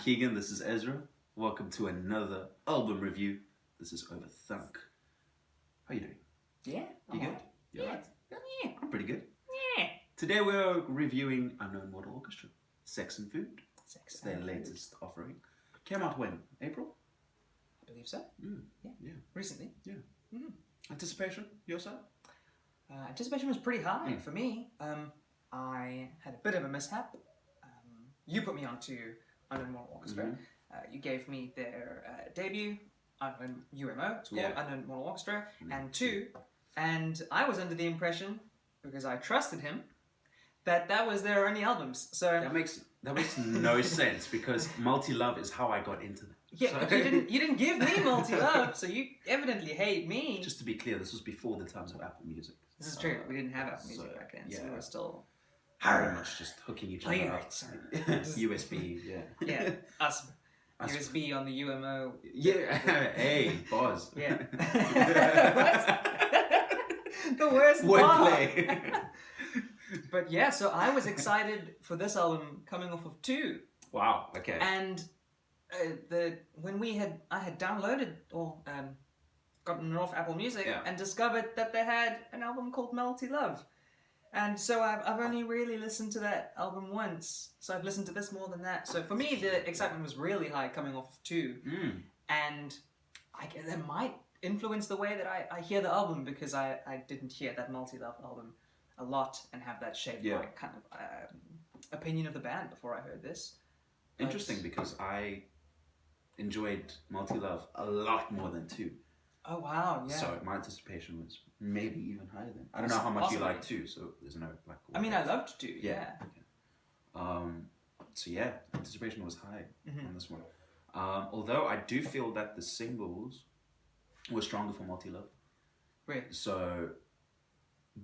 Keegan, this is Ezra. Welcome to another album review. This is Over Thunk. How you doing? Yeah. You good? Right. You alright? Yeah. I'm pretty good. Yeah. Today we're reviewing Unknown Mortal Orchestra, Sex and Food. Sex It's their and Food. latest offering. Came out when? April? I believe so. Yeah. Recently. Yeah. Mm-hmm. Anticipation? Your side? Anticipation was pretty high for me. I had a bit of a mishap. You put me onto Unknown Mortal Orchestra. Mm-hmm. You gave me their debut, Unknown UMO, it's called Yeah. Unknown Mortal Orchestra, Mm-hmm. and 2. And I was under the impression, because I trusted him, that was their only albums. So That makes no sense because Multi Love is how I got into them. yeah, So- but you didn't give me Multi Love, so you evidently hate me. Just to be clear, this was before the times of Apple Music. This is true. We didn't have Apple Music so, back then, so yeah. we were still Very much just hooking each other up. pirates. USB, yeah. Yeah, us Us- USB on the UMO. Yeah, hey, boss. Yeah. What? The worst bar. Wordplay. But yeah, so I was excited for this album coming off of 2, Wow, okay. and I had downloaded or gotten it off Apple Music and discovered that they had an album called Multi Love. And so I've only really listened to that album once. So I've listened to this more than that. So for me, the excitement was really high coming off of 2. And I guess that might influence the way that I hear the album, because I didn't hear that Multi Love album a lot and have that shape my kind of opinion of the band before I heard this. Interesting, because I enjoyed Multi Love a lot more than 2. Oh wow, yeah. So my anticipation was maybe even higher than. I don't know how much you like 2, so there's no like. I mean, I loved 2. Yeah. Okay. So yeah, anticipation was high on this one. Although I do feel that the singles were stronger for Multi Love. Really? So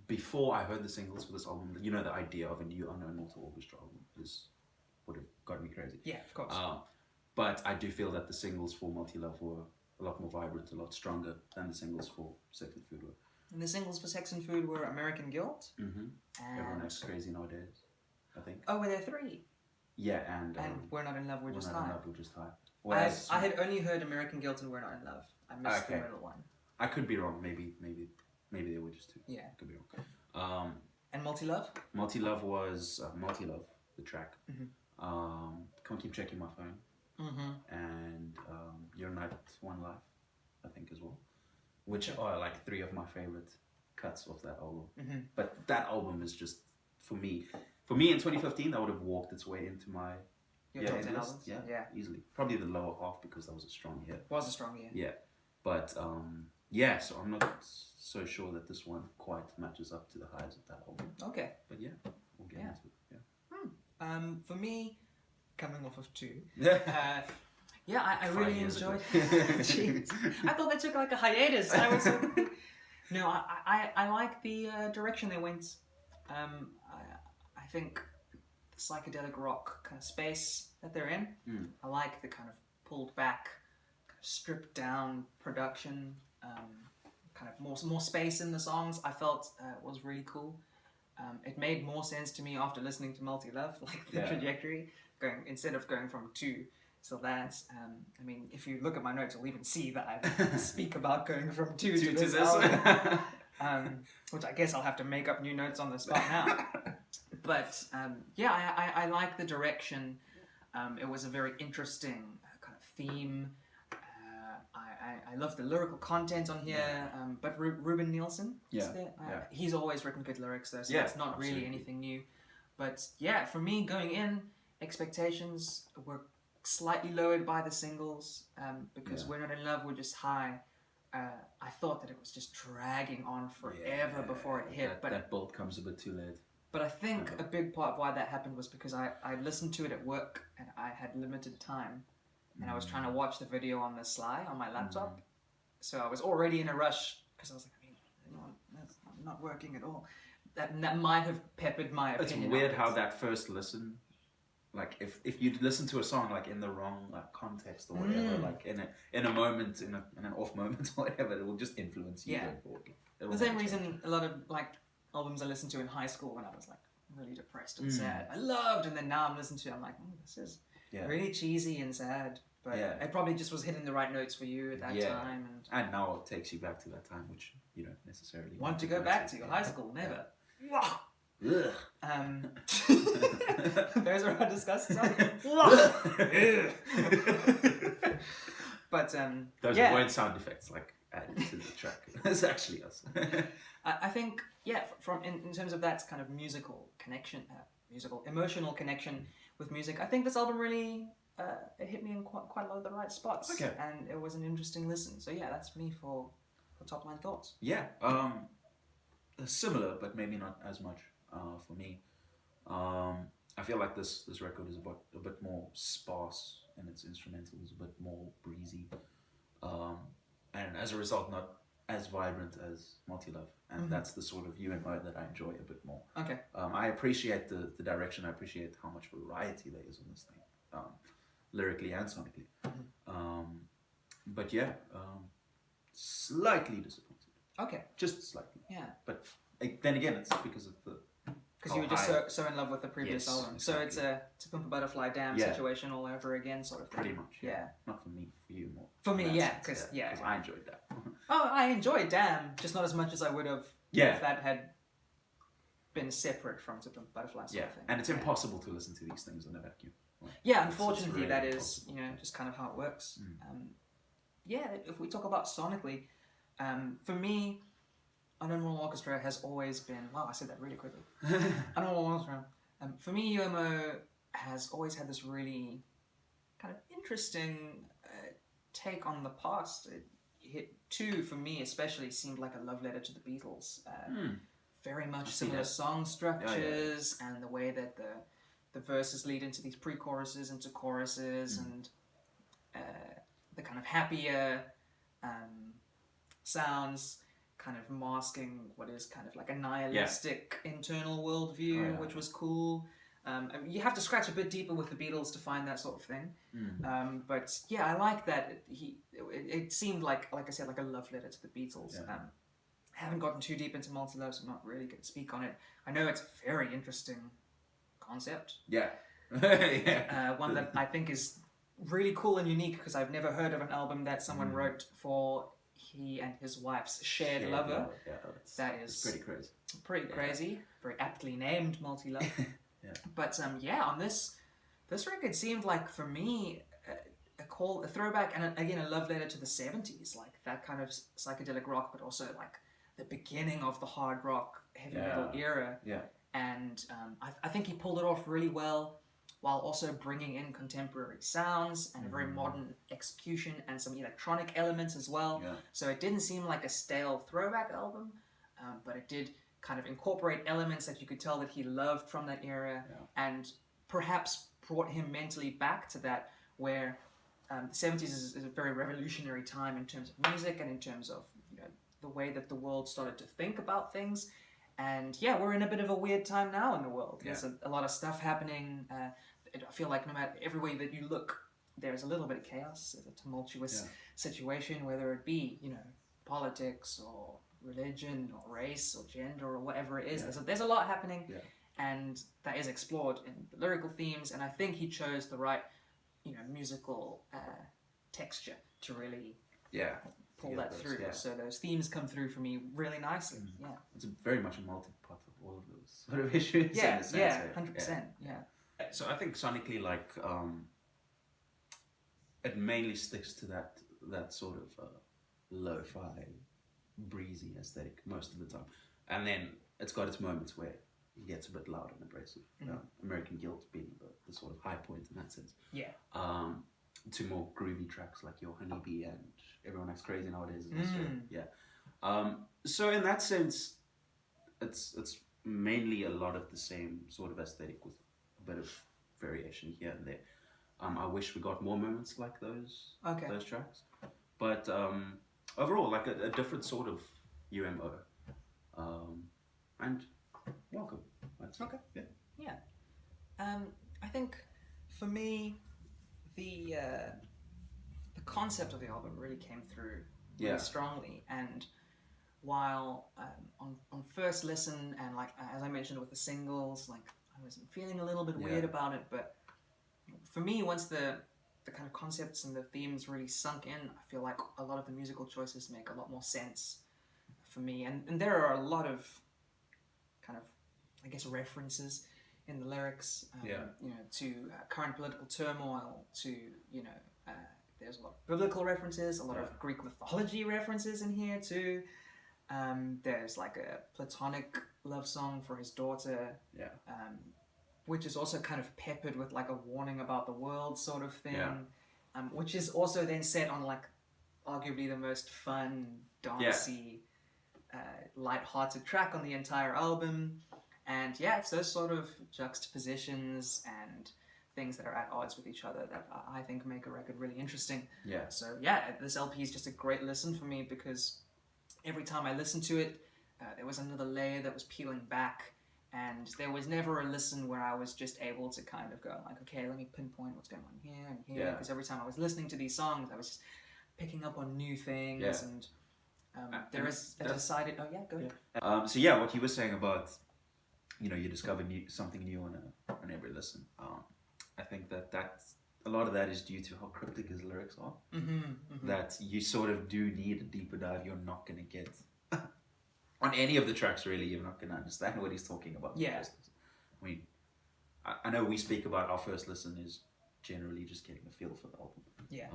before I heard the singles for this album, you know, the idea of a new Unknown Mortal Orchestra album would have got me crazy. Yeah, of course. But I do feel that the singles for Multi Love were a lot more vibrant, a lot stronger than the singles for Sex and Food were. And the singles for Sex and Food were American Guilt. Mm-hmm. And Everyone acts crazy nowadays, I think. oh, were there 3? Yeah, and We're Not in Love, We're Just Not in High. Love, We're Just High. Whereas, I had only heard American Guilt and We're Not in Love. I missed the middle one. I could be wrong. Maybe they were just 2. Yeah. Could be wrong. And Multi Love? Multi Love was Multi Love, the track. Can't Keep Checking My Phone. And Your Night, One Life, I think, as well. Which are like 3 of my favorite cuts of that album. But that album is just, for me in 2015, that would have walked its way into my Top 10 list. albums? Yeah, easily. Probably the lower half, because that was a strong year. Was a strong year. Yeah, but so I'm not so sure that this one quite matches up to the highs of that album. Okay. But yeah, we'll get into it. For me, coming off of 2, Yeah. I 5 really years ago. enjoyed. Jeez. I thought they took like a hiatus. I was no, I like the direction they went. I think the psychedelic rock kind of space that they're in. I like the kind of pulled back, kind of stripped down production. Kind of more space in the songs. I felt was really cool. It made more sense to me after listening to Multi Love, like the trajectory, instead of going from 2. So that's, I mean, if you look at my notes, you'll even see that I speak about going from 2 to this album, which I guess I'll have to make up new notes on the spot now. But I like the direction. It was a very interesting kind of theme. I love the lyrical content on here, but Ruben Nielsen, he's always written good lyrics though, so that's not really anything new. But yeah, for me, going in, expectations were slightly lowered by the singles, because We're Not in Love, We're Just High. I thought that it was just dragging on forever before it hit. But that bolt comes a bit too late. But I think a big part of why that happened was because I listened to it at work and I had limited time. And I was trying to watch the video on the sly on my laptop. So I was already in a rush because I was like, that's not working at all. That might have peppered my opinion. It's weird how that first listen, like if you listen to a song like in the wrong like context or whatever, like in a moment, in an off moment or whatever, it will just influence you going forward. The same reason a lot of like albums I listened to in high school when I was like really depressed and sad, I loved, and then now I'm listening to it, I'm like, this is really cheesy and sad. But it probably just was hitting the right notes for you at that time. And now it takes you back to that time, which you don't necessarily want to go back to. High school, never. Ugh. Those are our disgusting. But those weren't sound effects like added to the track. It's actually us. I think from in terms of that kind of musical connection, emotional connection with music, I think this album really it hit me in quite a lot of the right spots. Okay. And it was an interesting listen. So yeah, that's me for top line thoughts. Yeah. Similar, but maybe not as much for me. I feel like this record is a bit more sparse in its instrumentals, a bit more breezy, and as a result, not as vibrant as Multi-Love. And that's the sort of UMO that I enjoy a bit more. Okay. I appreciate the direction. I appreciate how much variety there is on this thing, lyrically and sonically. But yeah, slightly disappointed. Okay. Just slightly. Yeah. But then again, it's because of the... Because you were just so in love with the previous album. Exactly. So it's a Pimp a Butterfly Dam situation all over again, sort of thing. Pretty much. Yeah. Not for me, for you more. For me, because I enjoyed that. Oh, I enjoyed Damn, just not as much as I would have if that had been separate from Pimp a Butterfly sort of thing. And it's impossible to listen to these things in a vacuum. Unfortunately, really that is just kind of how it works. If we talk about sonically, for me, Unknown Mortal Orchestra has always been... Wow, I said that really quickly. Unknown Mortal Orchestra. For me, UMO has always had this really kind of interesting take on the past. Hit 2, for me especially, seemed like a love letter to the Beatles. Very much similar song structures and the way that the verses lead into these pre-choruses, into choruses, and the kind of happier sounds kind of masking what is kind of like a nihilistic internal worldview, which was cool. You have to scratch a bit deeper with the Beatles to find that sort of thing. But yeah, I like that. It seemed like I said, like a love letter to the Beatles. I haven't gotten too deep into Multi-Love, so I'm not really going to speak on it. I know it's a very interesting concept. One that I think is really cool and unique because I've never heard of an album that someone wrote for he and his wife's shared lover. That is pretty crazy. Pretty crazy. Very aptly named Multi-Love. But on this record seemed like, for me, a throwback and again a love letter to the 70s, like that kind of psychedelic rock, but also like the beginning of the hard rock heavy metal era. And I think he pulled it off really well, while also bringing in contemporary sounds and a very modern execution and some electronic elements as well. So it didn't seem like a stale throwback album, but it did kind of incorporate elements that you could tell that he loved from that era, and perhaps brought him mentally back to that, where the 70s is a very revolutionary time in terms of music and in terms of the way that the world started to think about things. And we're in a bit of a weird time now in the world. There's a lot of stuff happening. I feel like no matter every way that you look, there's a little bit of chaos. There's a tumultuous situation, whether it be politics or religion or race or gender or whatever it is. There's a lot happening, and that is explored in the lyrical themes. And I think he chose the right musical texture to really pull that through. So those themes come through for me really nicely. It's very much a multi-part of all of those sort of issues. 100%. So I think sonically, like, it mainly sticks to that sort of lo-fi, breezy aesthetic most of the time, and then it's got its moments where it gets a bit loud and abrasive. American Guilt being the sort of high point in that sense. To more groovy tracks like Your Honeybee and Everyone Acts Crazy Nowadays. So in that sense, it's mainly a lot of the same sort of aesthetic with a bit of variation here and there. I wish we got more moments like those tracks, but overall, like a different sort of UMO. And welcome. I think for me, the concept of the album really came through really strongly. And while on first listen, and like as I mentioned with the singles, like I was feeling a little bit weird about it, but for me, once the kind of concepts and the themes really sunk in, I feel like a lot of the musical choices make a lot more sense for me. And there are a lot of kind of, I guess, references in the lyrics, to current political turmoil, to, there's a lot of biblical references, a lot of Greek mythology references in here too. There's like a platonic love song for his daughter, which is also kind of peppered with like a warning about the world sort of thing, which is also then set on like arguably the most fun, dancey, light-hearted track on the entire album. And it's those sort of juxtapositions and things that are at odds with each other that I think make a record really interesting. Yeah. So this LP is just a great listen for me, because every time I listened to it, there was another layer that was peeling back, and there was never a listen where I was just able to kind of go like, okay, let me pinpoint what's going on here and here, because every time I was listening to these songs, I was just picking up on new things, and there is a decided. Oh yeah, go ahead. So what you were saying about, you discover something new on every listen. I think that a lot of that is due to how cryptic his lyrics are. That you sort of do need a deeper dive. You're not going to get on any of the tracks, really. You're not going to understand what he's talking about. Yeah. I mean, I know we speak about our first listen is generally just getting a feel for the album. Yeah.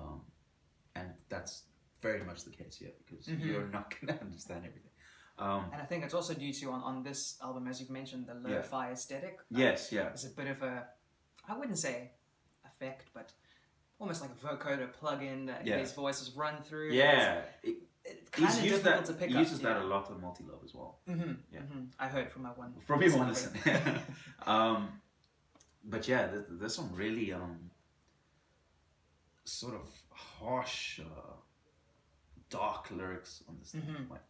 And that's very much the case here, because you're not going to understand everything. And I think it's also due to on this album, as you've mentioned, the lo-fi aesthetic. Yes, There's a bit of a, I wouldn't say effect, but almost like a vocoder plug-in that his voice is run through. Yeah. It's kind of difficult to pick up. He uses that a lot on Multi-Love as well. I heard from my one. From your one listen. But there's some really sort of harsh, dark lyrics on this thing. Like,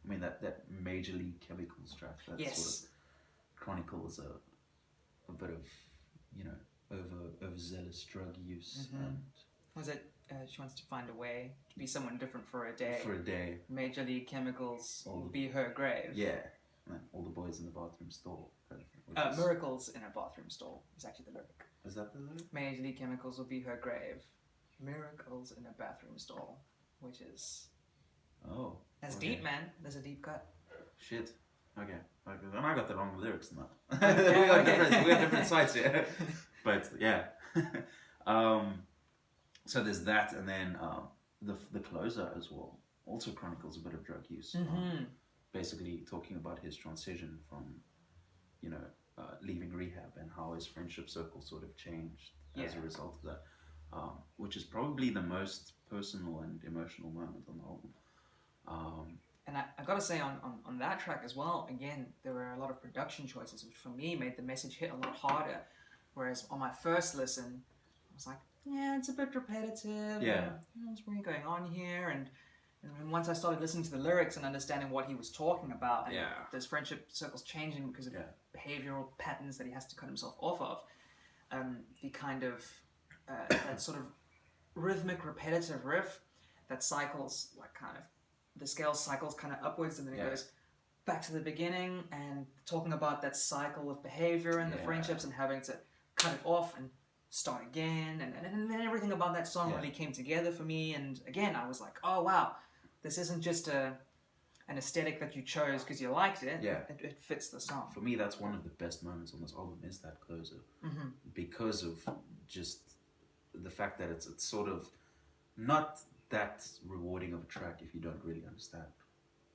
I mean, that Majorly Chemicals track that sort of chronicles a bit of overzealous drug use. And was it? She wants to find a way to be someone different for a day. For a day. Majorly Chemicals will be her grave. Yeah. And all the boys in the bathroom stall. Kind of thing, Miracles in a bathroom stall is actually the lyric. Is that the lyric? Majorly Chemicals will be her grave. Miracles in a bathroom stall, which is... Oh. That's deep, man. There's a deep cut. Shit. Okay. And I got the wrong lyrics in that. we got different sides here. But so there's that, and then the closer as well also chronicles a bit of drug use. Basically talking about his transition from, leaving rehab, and how his friendship circle sort of changed as a result of that. Which is probably the most personal and emotional moment on the album. And I gotta say, on that track as well, again, there were a lot of production choices, which for me made the message hit a lot harder. Whereas on my first listen, I was like, it's a bit repetitive. Yeah. What's really going on here? And once I started listening to the lyrics and understanding what he was talking about, and those friendship circles changing because of behavioral patterns that he has to cut himself off of, the kind of that sort of rhythmic, repetitive riff that cycles, like kind of, the scale cycles kind of upwards, and then it goes back to the beginning, and talking about that cycle of behavior and the friendships, and having to cut it off and start again, and then everything about that song really came together for me. And again, I was like, oh wow, this isn't just an aesthetic that you chose because you liked it. It fits the song. For me, that's one of the best moments on this album, is that closer, because of just the fact that it's sort of not that rewarding of a track if you don't really understand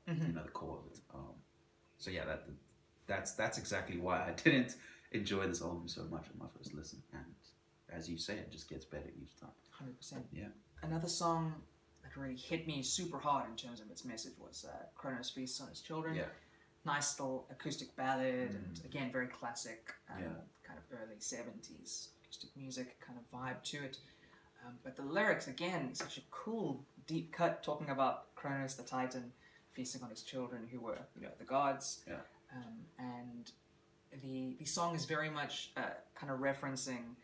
the core of it. So that's exactly why I didn't enjoy this album so much on my first listen, and as you say, it just gets better each time. 100%. Yeah. Another song that really hit me super hard in terms of its message was Kronos Feasts on His Children. Nice little acoustic ballad, and again, very classic, kind of early 70s acoustic music kind of vibe to it. But the lyrics, again, such a cool, deep cut, talking about Kronos the Titan feasting on his children, who were, the gods. And the song is very much kind of referencing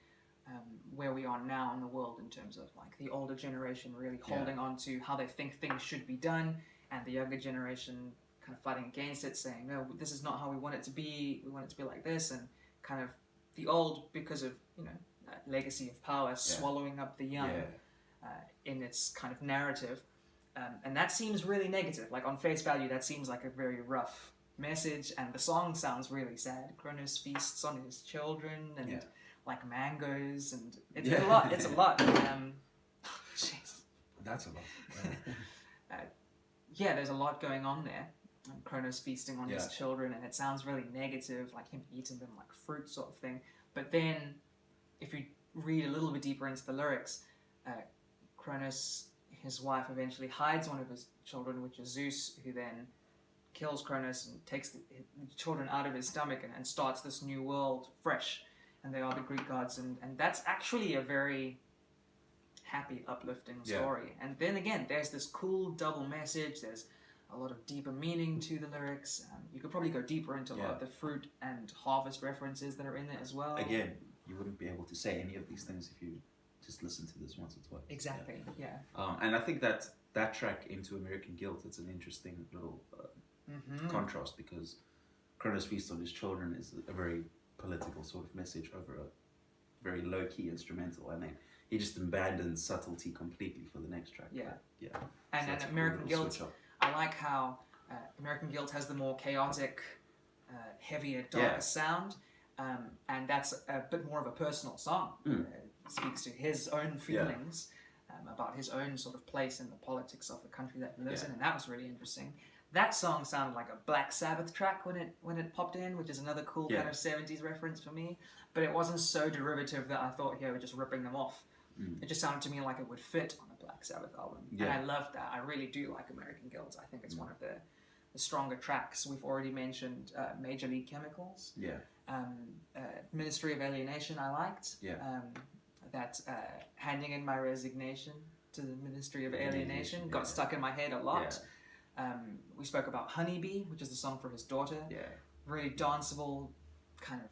where we are now in the world, in terms of like the older generation really holding on to how they think things should be done, and the younger generation kind of fighting against it, saying, no, this is not how we want it to be. We want it to be like this. And kind of the old, because of legacy of power swallowing up the young in its kind of narrative. And that seems really negative. Like on face value, that seems like a very rough message, and the song sounds really sad. Kronos feasts on his children and like mangoes, and it's a lot. It's a lot. Jeez. That's a lot. There's a lot going on there. Kronos feasting on his children, and it sounds really negative, like him eating them like fruit sort of thing. But then, if you read a little bit deeper into the lyrics, Kronos, his wife, eventually hides one of his children, which is Zeus, who then kills Kronos and takes the children out of his stomach and starts this new world fresh. And they are the Greek gods, and that's actually a very happy, uplifting story. And then again, there's this cool double message. There's a lot of deeper meaning to the lyrics. You could probably go deeper into a lot of the fruit and harvest references that are in there as well. Again, you wouldn't be able to say any of these things if you just listen to this once or twice. Exactly, yeah. And I think that track, Into American Guilt, it's an interesting little contrast, because Kronos feast on his children is a very political sort of message over a very low-key instrumental, and then he just abandons subtlety completely for the next track. Yeah. Yeah. And So American Guilt, I like how American Guilt has the more chaotic, heavier, darker sound, and that's a bit more of a personal song. It speaks to his own feelings about his own sort of place in the politics of the country that he lives in, and that was really interesting. That song sounded like a Black Sabbath track when it popped in, which is another cool kind of 70s reference for me. But it wasn't so derivative that I thought, we're just ripping them off. It just sounded to me like it would fit on a Black Sabbath album. And I love that. I really do like American Guilt. I think it's one of the stronger tracks. We've already mentioned Major League Chemicals. Ministry of Alienation I liked. That handing in my resignation to the Ministry of Alienation got stuck in my head a lot. We spoke about Honeybee, which is the song for his daughter. Really danceable, kind of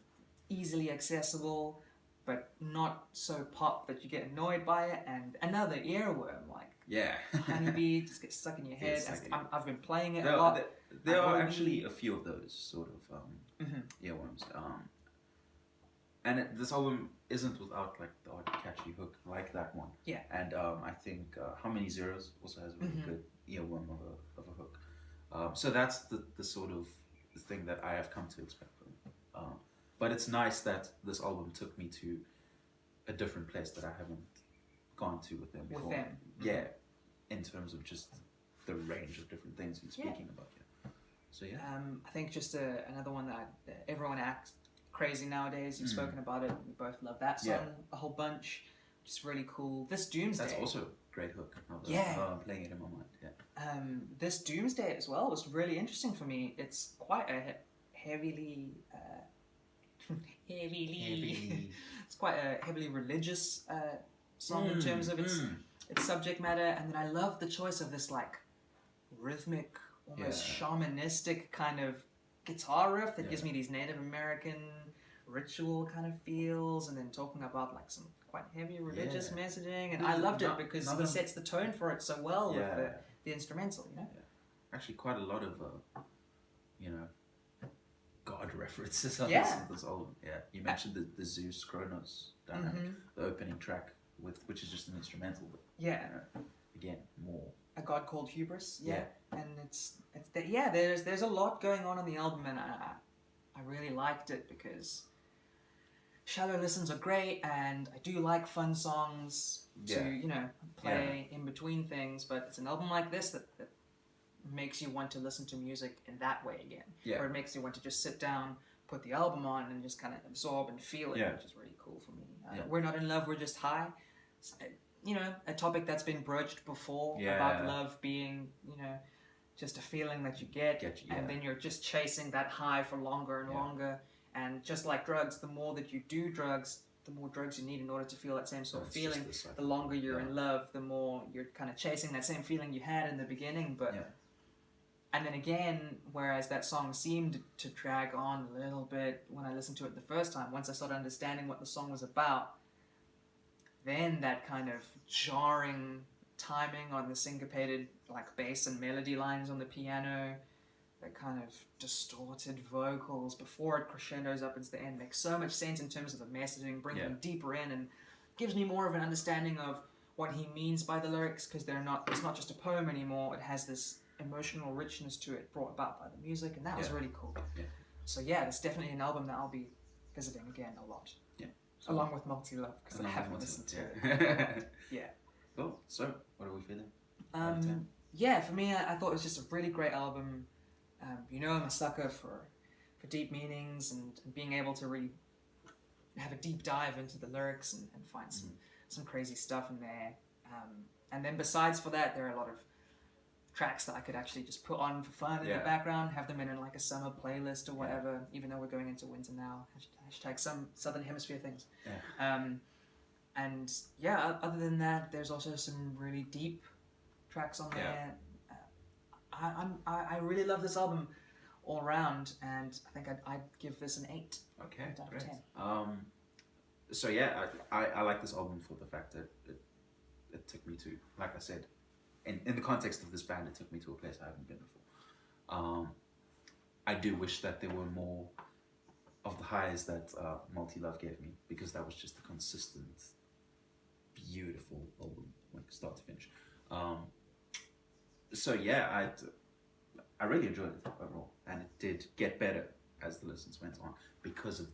easily accessible, but not so pop that you get annoyed by it. And another earworm, like Honeybee, just gets stuck in your head. I've been playing it a lot. There are actually a few of those sort of earworms. And this album isn't without like the odd catchy hook like that one. And I think How Many Zeros also has a really good earworm of a hook. So that's the sort of thing that I have come to expect from it. But it's nice that this album took me to a different place that I haven't gone to with them before. In terms of just the range of different things he's speaking about. So I think just another one that everyone acts crazy nowadays. You've spoken about it. We both love that song a whole bunch. Just really cool. This Doomsday. That's also a great hook. I'm playing it in my mind. This Doomsday as well was really interesting for me. It's quite a heavily. It's quite a heavily religious song in terms of its subject matter, and then I love the choice of this like rhythmic, almost shamanistic kind of guitar riff that gives me these Native American ritual kind of feels, and then talking about like some quite heavy religious messaging, and I loved it because he sets the tone for it so well with the instrumental, Actually, quite a lot of God references on this album. You mentioned the Zeus Kronos dynamic, the opening track which is just an instrumental, but again more A God Called Hubris. And it's there's a lot going on the album, and I really liked it because shallow listens are great, and I do like fun songs to play in between things, but it's an album like this that makes you want to listen to music in that way again, or it makes you want to just sit down, put the album on, and just kind of absorb and feel it, which is really cool for me. We're Not in Love, We're Just High. A topic that's been broached before about love being, just a feeling that you get, and then you're just chasing that high for longer and longer. And just like drugs, the more that you do drugs, the more drugs you need in order to feel that same sort of feeling. The longer you're in love, the more you're kind of chasing that same feeling you had in the beginning. But and then again, whereas that song seemed to drag on a little bit when I listened to it the first time, once I started understanding what the song was about, then that kind of jarring timing on the syncopated like bass and melody lines on the piano, the kind of distorted vocals before it crescendos up into the end makes so much sense in terms of the messaging, bringing me deeper in, and gives me more of an understanding of what he means by the lyrics, because it's not just a poem anymore. It has this emotional richness to it brought about by the music, and that was really cool. Yeah. So yeah, it's definitely an album that I'll be visiting again a lot. Yeah. Along with Multi Love, because I haven't listened to it. Yeah. Cool. So, what are we feeling? Yeah, for me, I thought it was just a really great album. I'm a sucker for deep meanings and being able to really have a deep dive into the lyrics and find some crazy stuff in there. And then besides for that, there are a lot of tracks that I could actually just put on for fun in the background, have them in like a summer playlist or whatever, even though we're going into winter now. Hashtag some Southern Hemisphere things. Yeah. And yeah, other than that, there's also some really deep tracks on there. I really love this album all around, and I think I'd give this an 8. Okay, 8 out of 10. So yeah, I like this album for the fact that it took me to, like I said, in the context of this band, it took me to a place I haven't been before. I do wish that there were more of the highs that Multi Love gave me, because that was just a consistent, beautiful album, like start to finish. So yeah, I really enjoyed it overall, and it did get better as the listens went on because of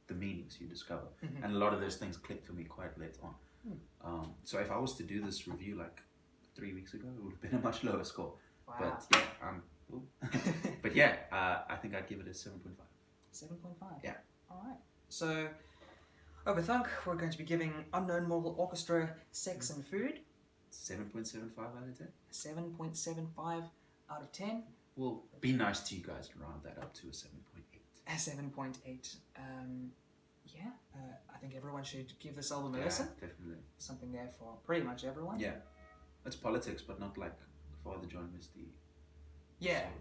the meanings you discover, and a lot of those things clicked for me quite late on. So if I was to do this review like 3 weeks ago, it would have been a much lower score. Wow. But yeah, but yeah, I think I'd give it a 7.5. 7.5. Yeah. All right. So over Thunk, we're going to be giving Unknown Mortal Orchestra Sex and Food 7.75 out of 10. 7.75 out of 10. Well, be nice to you guys and round that up to a 7.8. A 7.8. I think everyone should give this album a listen. Definitely. Something there for pretty much everyone. Yeah. It's politics, but not like Father John Misty. Yeah. Sort of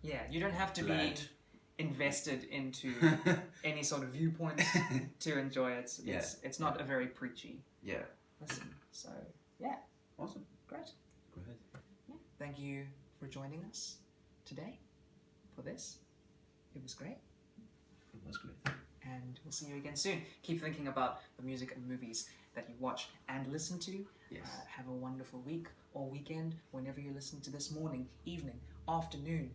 yeah. You don't have to glad. Be invested into any sort of viewpoint to enjoy it. It's not a very preachy listen. So, yeah. Awesome. Great. Go ahead. Yeah. Thank you for joining us today for this. It was great. It was great. And we'll see you again soon. Keep thinking about the music and movies that you watch and listen to. Yes. Have a wonderful week or weekend whenever you listen to this, morning, evening, afternoon,